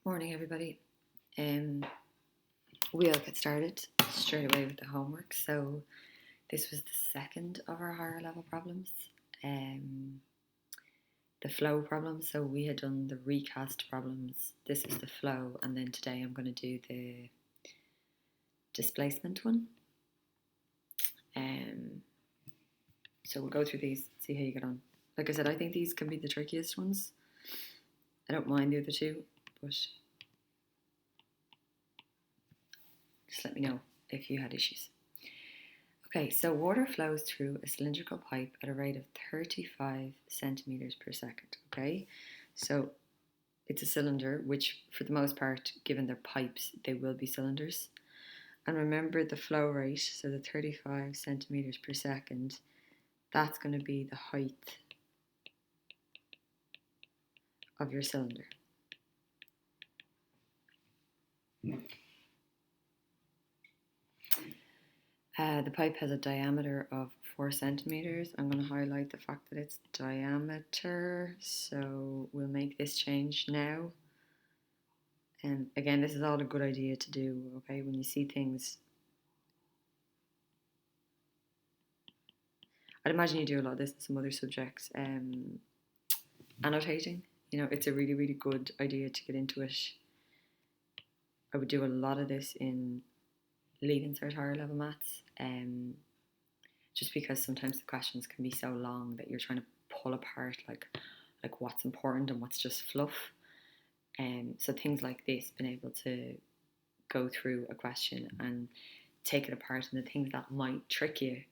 Morning, everybody. We'll get started straight away with the homework. So this was the second of our higher level problems, the flow problem. So we had done the recast problems. This is the flow, and then today I'm going to do the displacement one. So we'll go through these, see how you get on. Like I said, I think these can be the trickiest ones. I don't mind the other two, but just let me know if you had issues. Okay, so water flows through a cylindrical pipe at a rate of 35 centimeters per second. Okay, so it's a cylinder, which for the most part, given their pipes, they will be cylinders. And remember the flow rate, so the 35 centimeters per second, that's going to be the height of your cylinder. The pipe has a diameter of 4 centimeters. I'm going to highlight the fact that it's diameter, so we'll make this change now. And again, this is all a good idea to do, okay, when you see things. I'd imagine you do a lot of this in some other subjects. Annotating, it's a really, really good idea to get into it. I would do a lot of this in Leaving Cert higher level maths, just because sometimes the questions can be so long that you're trying to pull apart like what's important and what's just fluff. So things like this, being able to go through a question and take it apart, and the things that might trick you,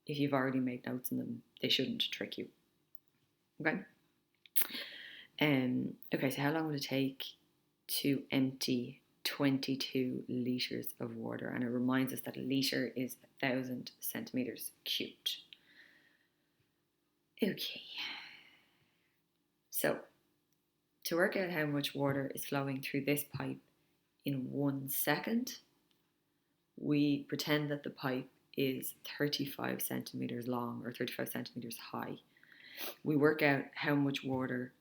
if you've already made notes on them, they shouldn't trick you. Okay. Okay, so how long would it take to empty 22 litres of water? And it reminds us that a litre is 1,000 centimetres cubed. Okay. So, to work out how much water is flowing through this pipe in 1 second, we pretend that the pipe is 35 centimetres long or 35 centimetres high. We work out how much water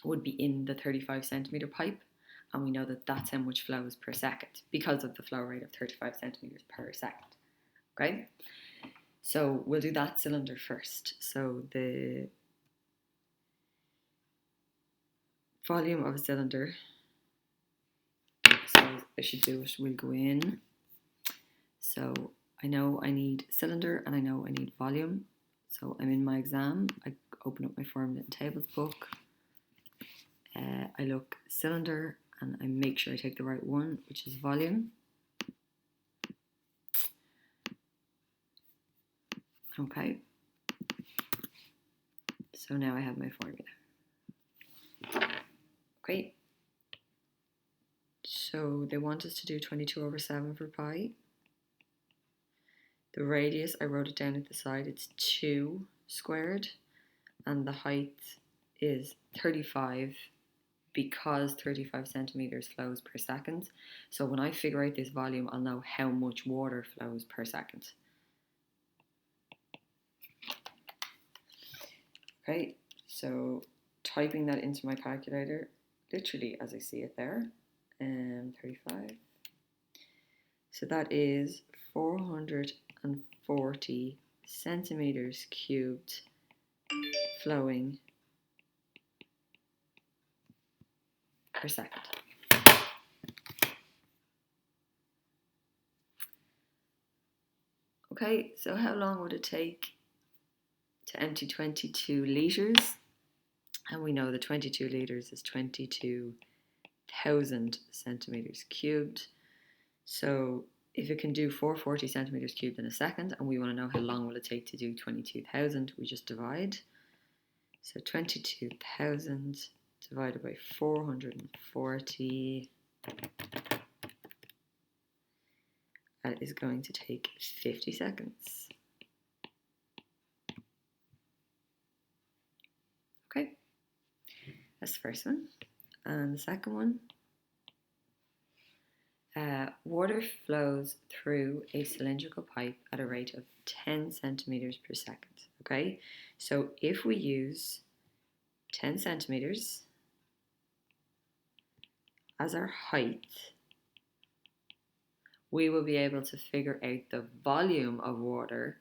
would be in the 35 centimetre pipe, and we know that that's how much flows per second because of the flow rate of 35 centimetres per second. Okay? So we'll do that cylinder first. So the volume of a cylinder, so I should do it, we'll go in. So I know I need cylinder and I know I need volume. So I'm in my exam, I open up my formula and tables book. I look cylinder and I make sure I take the right one, which is volume. Okay. So now I have my formula. Okay. So they want us to do 22 over 7 for pi. The radius, I wrote it down at the side, it's 2 squared. And the height is 35 because 35 centimetres flows per second. So when I figure out this volume, I'll know how much water flows per second. Okay, so typing that into my calculator, literally as I see it there, 35. So that is 440 centimetres cubed flowing per second. Okay, so how long would it take to empty 22 litres? And we know the 22 litres is 22,000 centimetres cubed. So if it can do 440 centimetres cubed in a second, and we want to know how long will it take to do 22,000, we just divide. So 22,000 divided by 440, that is going to take 50 seconds. Okay, that's the first one. And the second one, water flows through a cylindrical pipe at a rate of 10 centimetres per second. Okay, so if we use 10 centimetres as our height, we will be able to figure out the volume of water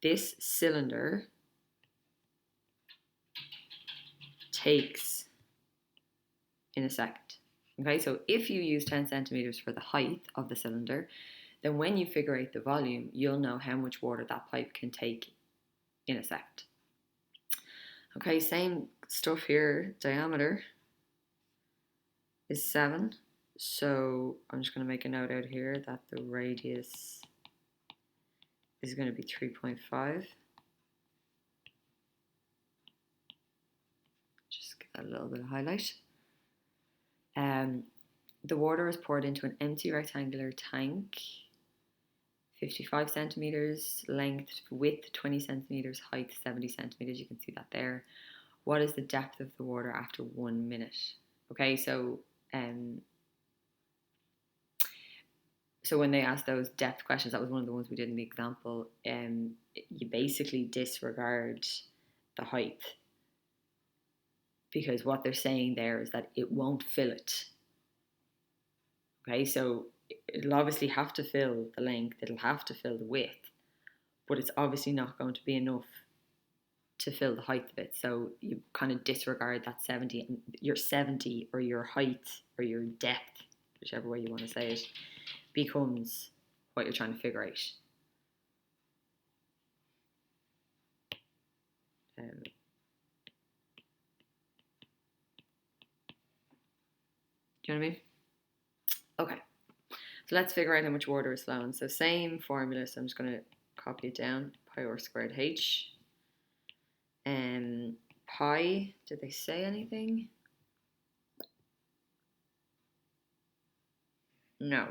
this cylinder takes in a second. Okay, so if you use 10 centimeters for the height of the cylinder, then when you figure out the volume, you'll know how much water that pipe can take in a second. Okay, same stuff here. Diameter is 7. So I'm just going to make a note out here that the radius is going to be 3.5. Just get a little bit of highlight. The water is poured into an empty rectangular tank, 55 centimeters, length, width 20 centimeters, height 70 centimeters. You can see that there. What is the depth of the water after 1 minute? Okay, so when they asked those depth questions, that was one of the ones we did in the example. You basically disregard the height, because what they're saying there is that it won't fill it. Okay, so it'll obviously have to fill the length, it'll have to fill the width, but it's obviously not going to be enough to fill the height of it. So you kind of disregard that 70, and your 70 or your height or your depth, whichever way you want to say it, becomes what you're trying to figure out. Do you know what I mean? Okay, so let's figure out how much water is flowing. So same formula, so I'm just going to copy it down. Pi r squared h. Pi, did they say anything? No.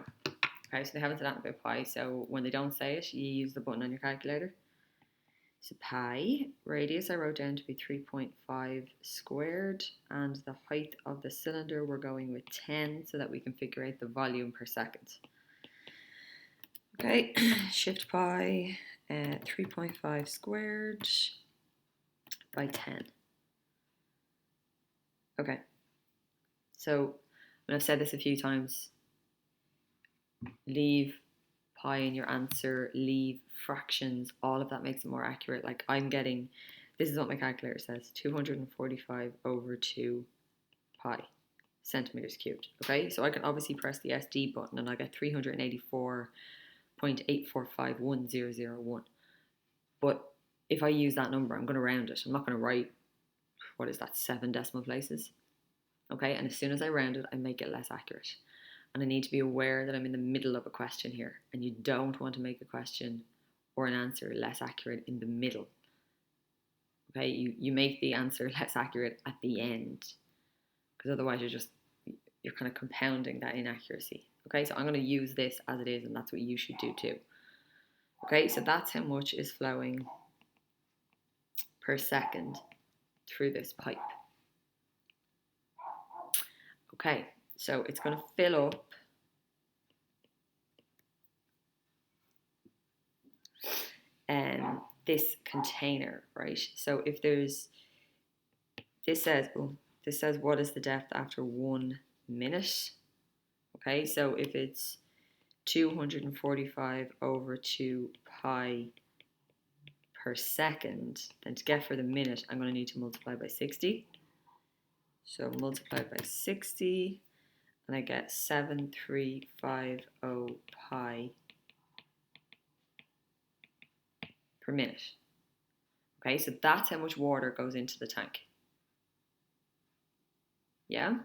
Okay, so they haven't said anything about pi, so when they don't say it, you use the button on your calculator. So pi, radius I wrote down to be 3.5 squared, and the height of the cylinder we're going with 10 so that we can figure out the volume per second. Okay, shift pi, 3.5 squared by 10. Okay, so I've said this a few times, leave pi in your answer, leave fractions, all of that makes it more accurate. Like I'm getting, this is what my calculator says, 245 over 2 pi centimeters cubed. Okay, so I can obviously press the SD button and I get 384.8451001. But if I use that number, I'm going to round it. I'm not going to write, what is that, 7 decimal places. Okay, and as soon as I round it, I make it less accurate. And I need to be aware that I'm in the middle of a question here, and you don't want to make a question or an answer less accurate in the middle. Okay, you make the answer less accurate at the end, because otherwise you're kind of compounding that inaccuracy. Okay, so I'm going to use this as it is, and that's what you should do too. Okay, so that's how much is flowing per second through this pipe. Okay, so it's going to fill up this container, right? So if there's, this says what is the depth after 1 minute? Okay, so if it's 245 over 2 pi per second, then to get for the minute, I'm going to need to multiply by 60. So multiply by 60, and I get 7350 pi per minute. Okay, so that's how much water goes into the tank. Yeah?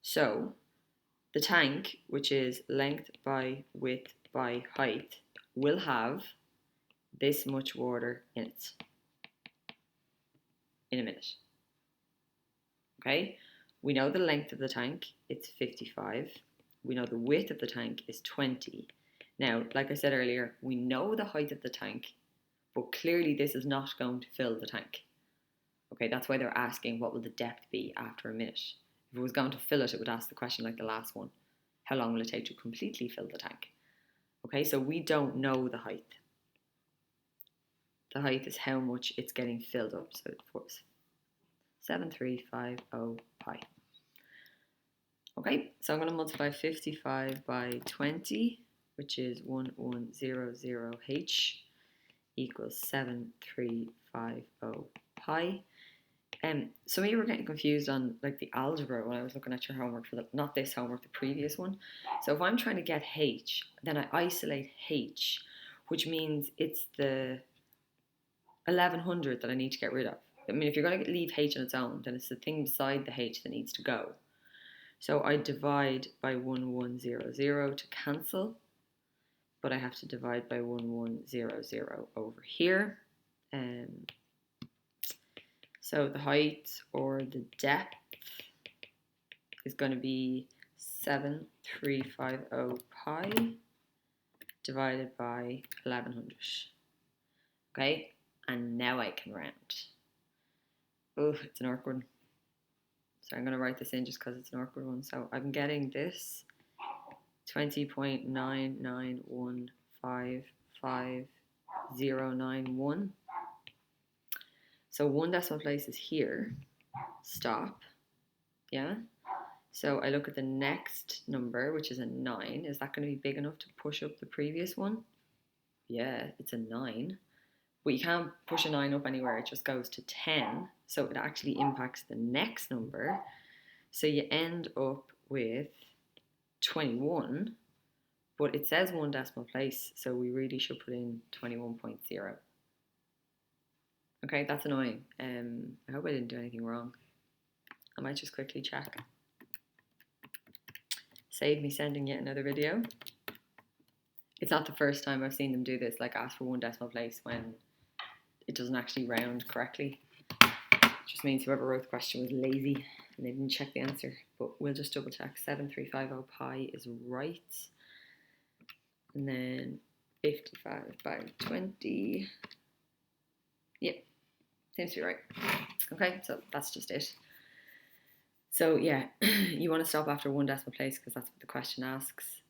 So the tank, which is length by width by height, will have this much water in it in a minute. Okay, we know the length of the tank, it's 55. We know the width of the tank is 20. Now, like I said earlier, we know the height of the tank, but clearly this is not going to fill the tank. Okay, that's why they're asking what will the depth be after a minute. If it was going to fill it, it would ask the question like the last one. How long will it take to completely fill the tank? Okay, so we don't know the height. The height is how much it's getting filled up. So it's 7350 pi. Okay, so I'm going to multiply 55 by 20, which is 1100h equals 7350 pi. Some of you were getting confused on like the algebra when I was looking at your homework for not this homework, the previous one. So if I'm trying to get h, then I isolate h, which means it's the 1100 that I need to get rid of. I mean, if you're going to leave h on its own, then it's the thing beside the h that needs to go. So I divide by 1100 to cancel, but I have to divide by 1100 over here. So the height or the depth is going to be 7350 pi divided by 1100. Okay, and now I can round. Oh, it's an awkward one. So I'm going to write this in just because it's an awkward one. So I'm getting this 20.99155,091. So one decimal place is here. Stop. Yeah. So I look at the next number, which is a 9. Is that going to be big enough to push up the previous one? Yeah, it's a 9. But you can't push a 9 up anywhere. It just goes to 10. So it actually impacts the next number. So you end up with 21. But it says one decimal place. So we really should put in 21.0. Okay, that's annoying. I hope I didn't do anything wrong. I might just quickly check. Save me sending yet another video. It's not the first time I've seen them do this, like ask for one decimal place when it doesn't actually round correctly. It just means whoever wrote the question was lazy and they didn't check the answer. But we'll just double check. 7350 pi is right. And then 55 by 20. Yep, seems to be right. Okay, so that's just it. So yeah, you want to stop after one decimal place because that's what the question asks.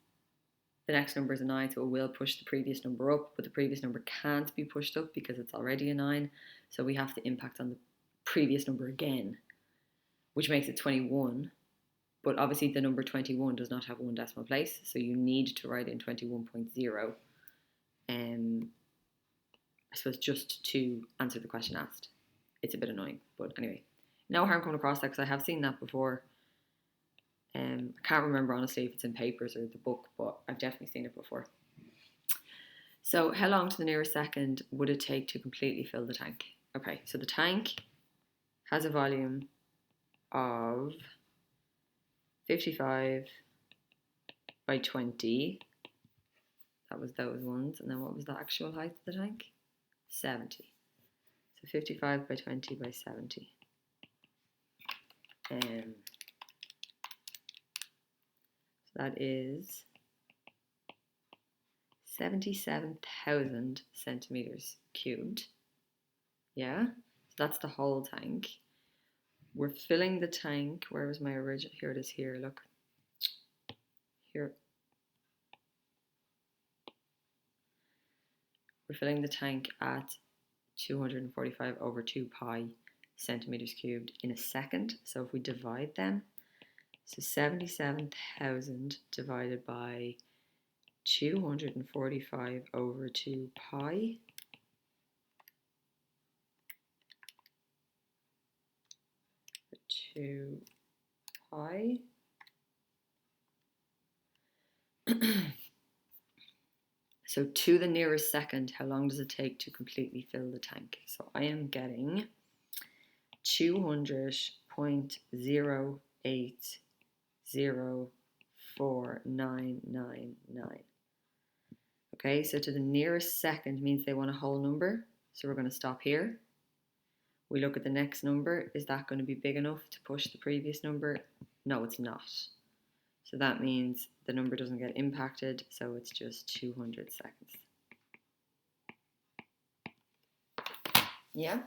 The next number is a 9, so it will push the previous number up, but the previous number can't be pushed up because it's already a 9. So we have to impact on the previous number again, which makes it 21. But obviously the number 21 does not have one decimal place, so you need to write in 21.0. I suppose just to answer the question asked. It's a bit annoying, but anyway. No harm coming across that because I have seen that before. I can't remember honestly if it's in papers or the book, but I've definitely seen it before. So how long to the nearest second would it take to completely fill the tank? Okay, so the tank has a volume of 55 by 20. That was those ones. And then what was the actual height of the tank? 70. So 55 by 20 by 70. So that is 77,000 centimeters cubed. Yeah, so that's the whole tank. We're filling the tank. Where was my original? Here it is here, look. Here. We're filling the tank at 245 over 2 pi centimeters cubed in a second. So if we divide them, so 77,000 divided by 245 over 2 pi. So to the nearest second, how long does it take to completely fill the tank? So I am getting 200.0804999. Okay, so to the nearest second means they want a whole number. So we're going to stop here. We look at the next number. Is that going to be big enough to push the previous number? No, it's not. So that means the number doesn't get impacted, so it's just 200 seconds. Yeah?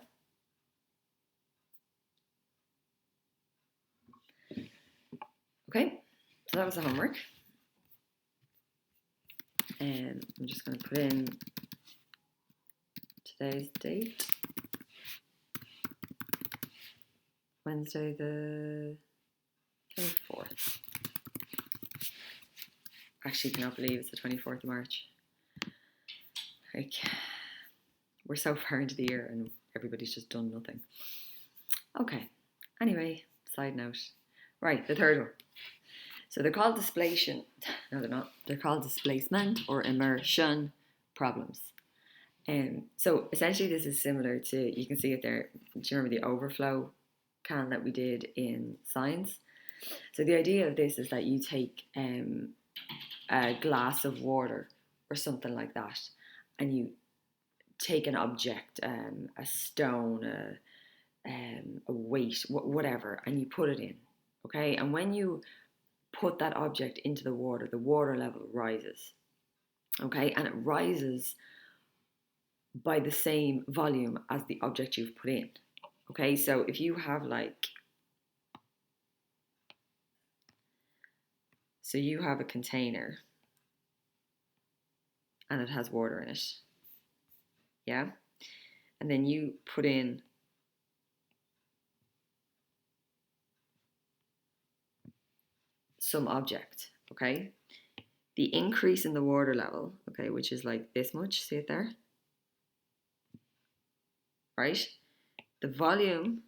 Okay, so that was the homework. And I'm just going to put in today's date. Wednesday the 24th. Actually, cannot believe it's the 24th of March. Like, we're so far into the year and everybody's just done nothing. Okay, anyway, side note. Right, the third one. So they're called displacement. No, they're not. They're called displacement or immersion problems. So essentially this is similar to, you can see it there, do you remember the overflow can that we did in science? So the idea of this is that you take a glass of water or something like that, and you take an object, a stone, a weight, whatever, and you put it in, okay? And when you put that object into the water level rises, okay? And it rises by the same volume as the object you've put in, okay? So if you have so you have a container and it has water in it, yeah? And then you put in some object, okay? The increase in the water level, okay, which is like this much, see it there? Right? The volume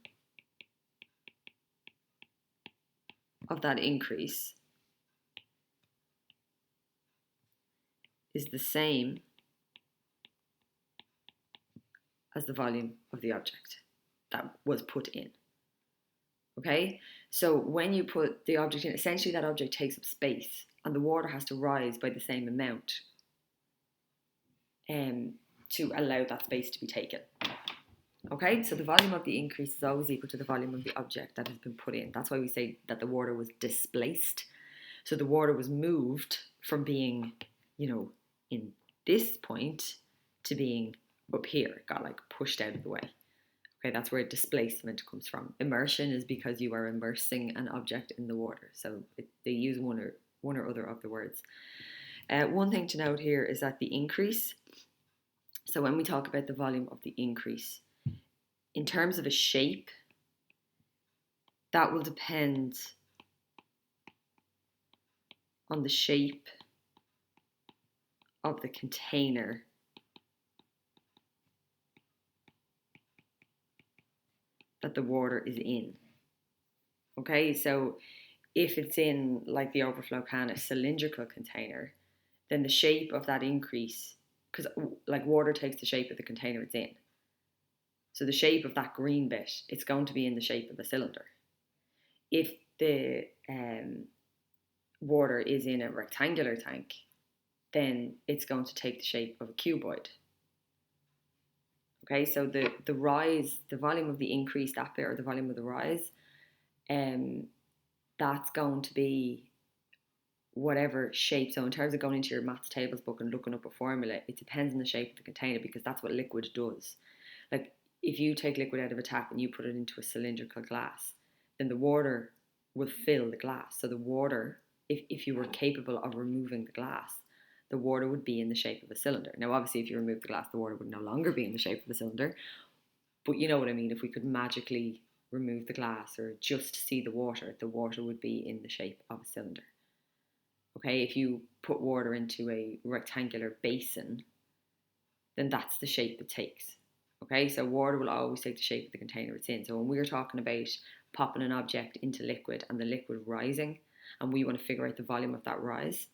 of that increase is the same as the volume of the object that was put in. Okay? So when you put the object in, essentially that object takes up space and the water has to rise by the same amount to allow that space to be taken. Okay, so the volume of the increase is always equal to the volume of the object that has been put in. That's why we say that the water was displaced. So the water was moved from being, in this point to being up here. It got like pushed out of the way. Okay, that's where displacement comes from. Immersion is because you are immersing an object in the water. So they use one or other of the words. One thing to note here is that the increase, so when we talk about the volume of the increase, in terms of a shape, that will depend on the shape of the container that the water is in. Okay, so if it's in, like the overflow can, a cylindrical container, then the shape of that increase, because like water takes the shape of the container it's in. So the shape of that green bit, it's going to be in the shape of a cylinder. If the water is in a rectangular tank, then it's going to take the shape of a cuboid. Okay, so the rise, the volume of the increase, that bit, or the volume of the rise, that's going to be whatever shape. So in terms of going into your maths tables book and looking up a formula, it depends on the shape of the container, because that's what liquid does. Like if you take liquid out of a tap and you put it into a cylindrical glass, then the water will fill the glass. So the water, if you were capable of removing the glass, the water would be in the shape of a cylinder. Now obviously if you remove the glass, the water would no longer be in the shape of a cylinder, but you know what I mean. If we could magically remove the glass or just see the water would be in the shape of a cylinder. Okay, if you put water into a rectangular basin, then that's the shape it takes. Okay, so water will always take the shape of the container it's in. So when we're talking about popping an object into liquid and the liquid rising, and we want to figure out the volume of that rise,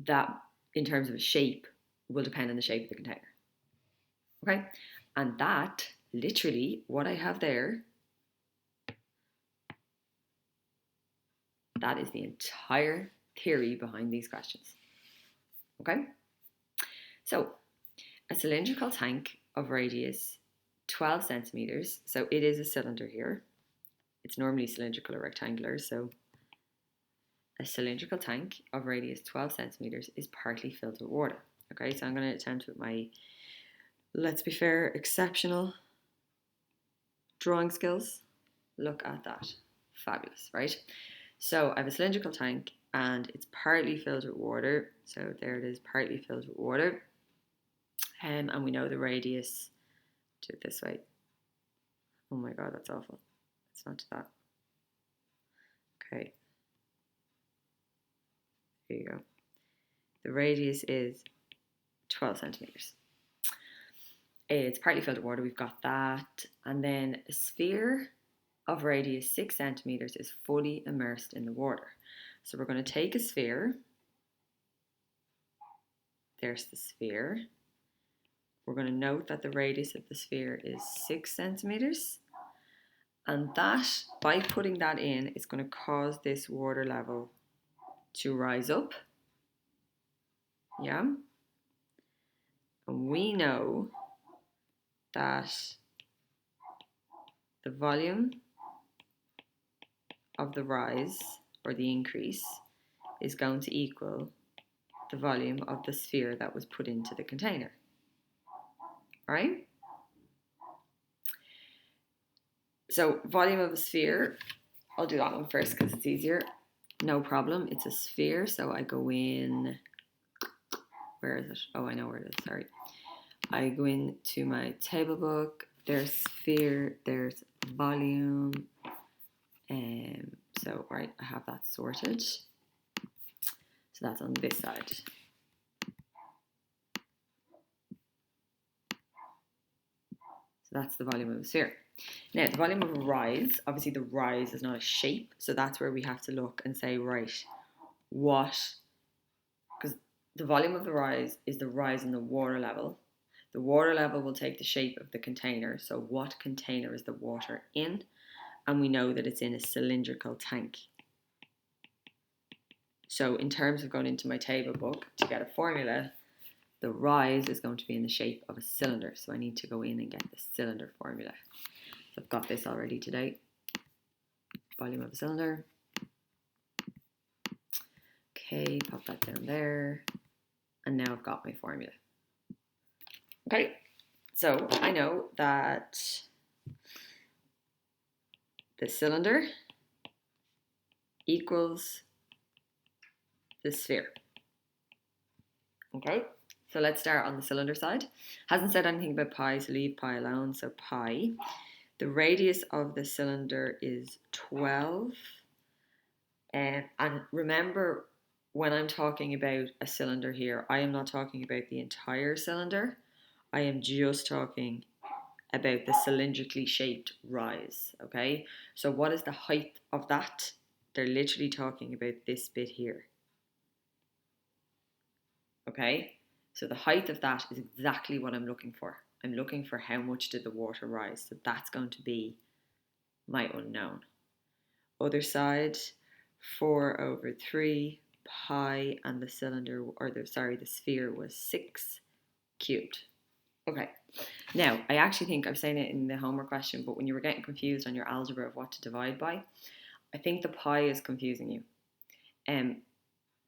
that in terms of a shape will depend on the shape of the container. Okay, and that literally what I have there, that is the entire theory behind these questions. Okay, so a cylindrical tank of radius 12 centimeters, so it is a cylinder here. It's normally cylindrical or rectangular, so a cylindrical tank of radius 12 centimeters is partly filled with water. Okay, so I'm going to attempt with my, let's be fair, exceptional drawing skills. Look at that. Fabulous, right? So I have a cylindrical tank and it's partly filled with water. So there it is, partly filled with water. And we know the radius. Do it this way. Oh my god, that's awful. Let's not do that. Okay. Here you go. The radius is 12 centimeters. It's partly filled with water, we've got that. And then a sphere of radius 6 centimeters is fully immersed in the water. So we're going to take a sphere. There's the sphere. We're going to note that the radius of the sphere is 6 centimeters. And that, by putting that in, is going to cause this water level to rise up. Yeah. And we know that the volume of the rise, or the increase, is going to equal the volume of the sphere that was put into the container. Right? So volume of a sphere, I'll do that one first because it's easier. No problem, it's a sphere, so I go in, where is it? Oh, I know where it is, sorry. I go into my table book, there's sphere, there's volume, so right, I have that sorted. So that's on this side. So that's the volume of a sphere. Now, the volume of a rise, obviously the rise is not a shape, so that's where we have to look and say, right, what, because the volume of the rise is the rise in the water level. The water level will take the shape of the container, so what container is the water in? And we know that it's in a cylindrical tank. So in terms of going into my table book to get a formula, the rise is going to be in the shape of a cylinder. So I need to go in and get the cylinder formula. So I've got this already today. Volume of a cylinder. Okay, pop that down there. And now I've got my formula. Okay, so I know that the cylinder equals the sphere. Okay, so let's start on the cylinder side. Hasn't said anything about pi, so leave pi alone. So pi. The radius of the cylinder is 12. And remember, when I'm talking about a cylinder here, I am not talking about the entire cylinder. I am just talking about the cylindrically shaped rise, okay? So what is the height of that? They're literally talking about this bit here. Okay? So the height of that is exactly what I'm looking for. I'm looking for how much did the water rise. So that's going to be my unknown. Other side, 4/3 pi, and the cylinder, the sphere was 6 cubed. Okay, now I actually think I'm saying it in the homework question, but when you were getting confused on your algebra of what to divide by, I think the pi is confusing you.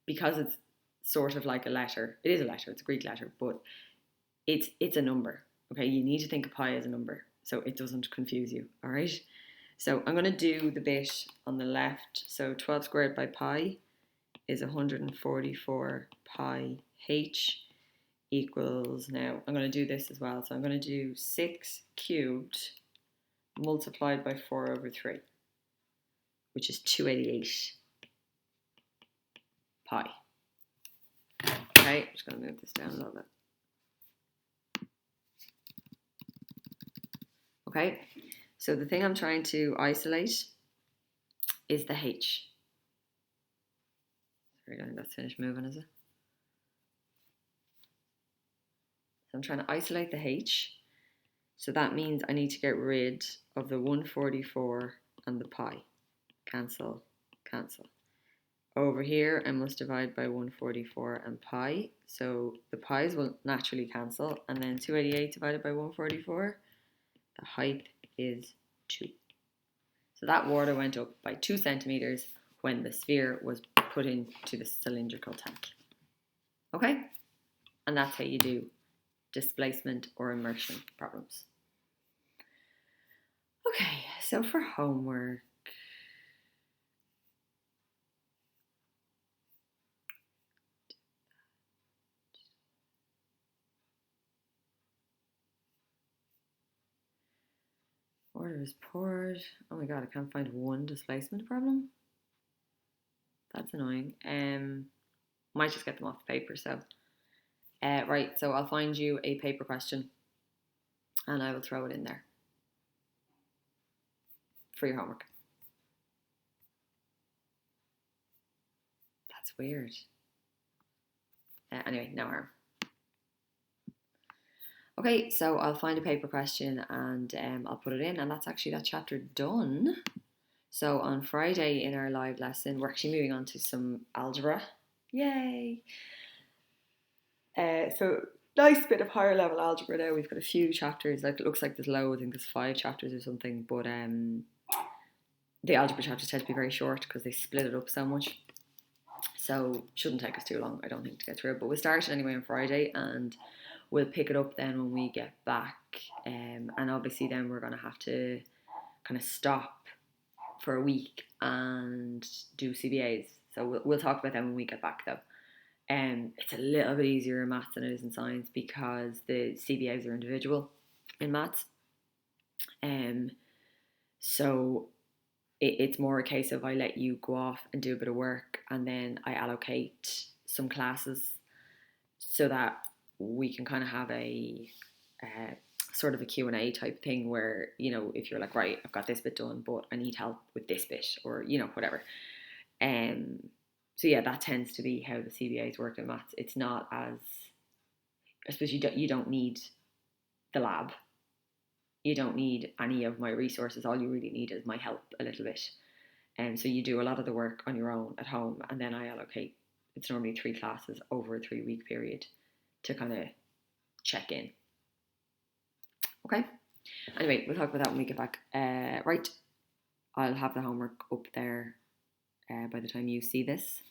Because it's sort of like a letter. It is a letter, it's a Greek letter, but it's a number. Okay, you need to think of pi as a number so it doesn't confuse you, all right? So I'm going to do the bit on the left. So 12 squared by pi is 144 pi h equals, now I'm going to do this as well. So I'm going to do 6 cubed multiplied by 4/3, which is 288 pi. Okay, I'm just going to move this down a little bit. Okay, so the thing I'm trying to isolate is the h. Sorry, I think that's finished moving, is it? So I'm trying to isolate the h. So that means I need to get rid of the 144 and the pi. Cancel, cancel. Over here, I must divide by 144 and pi. So the pi's will naturally cancel. And then 288 divided by 144, the height is 2. So that water went up by 2 centimeters when the sphere was put into the cylindrical tank. Okay? And that's how you do displacement or immersion problems. Okay, so for homework, water is poured. Oh my god, I can't find one displacement problem. That's annoying. Might just get them off the paper. So, right, so I'll find you a paper question and I will throw it in there for your homework. That's weird. Anyway, no harm. Okay, so I'll find a paper question and I'll put it in, and that's actually that chapter done. So on Friday in our live lesson, we're actually moving on to some algebra. Yay! So nice bit of higher level algebra now. We've got a few chapters. Like, it looks like there's loads. I think there's 5 chapters or something. But the algebra chapters tend to be very short because they split it up so much. So shouldn't take us too long, I don't think, to get through it. But we'll start anyway on Friday, and we'll pick it up then when we get back. And obviously then we're going to have to kind of stop for a week and do CBAs. So we'll talk about them when we get back though. It's a little bit easier in maths than it is in science because the CBAs are individual in maths. So it's more a case of I let you go off and do a bit of work, and then I allocate some classes so that we can kind of have a sort of a Q&A type thing where, you know, if you're like, right, I've got this bit done, but I need help with this bit, or, you know, whatever. So yeah, that tends to be how the CBAs work in maths. It's not as, I suppose you don't need the lab. You don't need any of my resources. All you really need is my help a little bit. And so you do a lot of the work on your own at home, and then I allocate, it's normally 3 classes over a 3-week period to kind of check in. Okay? Anyway, we'll talk about that when we get back. Right, I'll have the homework up there by the time you see this.